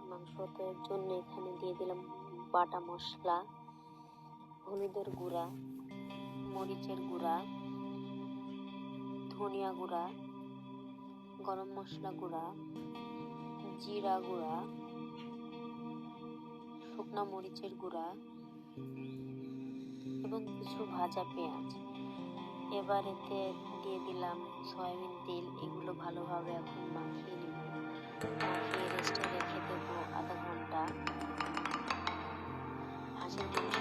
মাংসতের জন্য এখানে দিয়ে দিলাম বাটা মশলা, হলুদের গুঁড়া, মরিচের গুঁড়া, ধনিয়া গুঁড়া, গরম মশলা গুঁড়া, জিরা গুঁড়া, শুকনা মরিচের গুঁড়া এবং কিছু ভাজা পেঁয়াজ। এবার এতে দিয়ে দিলাম সয়াবিন তেল। এগুলো ভালোভাবে এখন মাখিয়ে নেব। মাখিয়ে রেস্টে রেখে দেবো আধা ঘন্টা। হাঁসের মাংস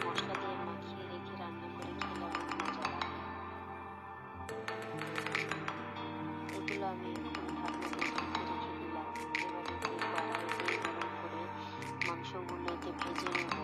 মশলা দিয়ে মাখিয়ে রেখে রান্না করে খেলে অনেক মজা লাগে। এগুলো আমি এখন ঢাকনা দিয়ে ঢেকে রেখে দিলাম। এবার এতে কড়াই দিয়ে গরম করে মাংসগুলো এতে ভেজে নেব।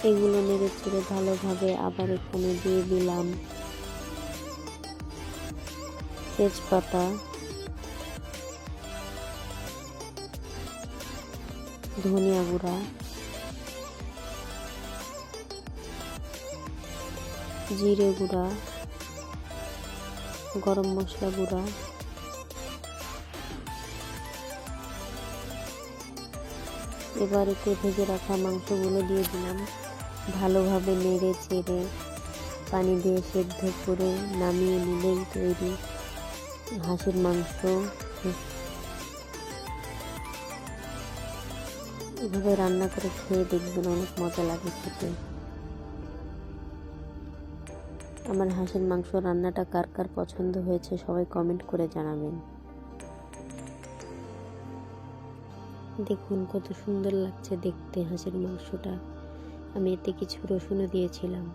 এগুলো নেড়ে চেড়ে ভালোভাবে আবার এখানে দিয়ে দিলাম তেজপাতা, ধনিয়া গুঁড়া, জিরে গুঁড়া, গরম মশলা গুঁড়া, এবার এতে ভেজে রাখা মাংসগুলো দিয়ে দিলাম। ভালোভাবে নেড়ে চেড়ে পানি দিয়ে সেদ্ধ করে নামিয়ে নিলেই তৈরি হাঁসের মাংস। এভাবে রান্না করে খেয়ে দেখবেন, অনেক মজা লাগে খেতে। আমার হাঁসের মাংস রান্নাটা কার কার পছন্দ হয়েছে সবাই কমেন্ট করে জানাবেন। দেখুন কত সুন্দর লাগছে দেখতে হাঁসের মাংসটা। আমি এতে কিছু রসুনও দিয়েছিলাম।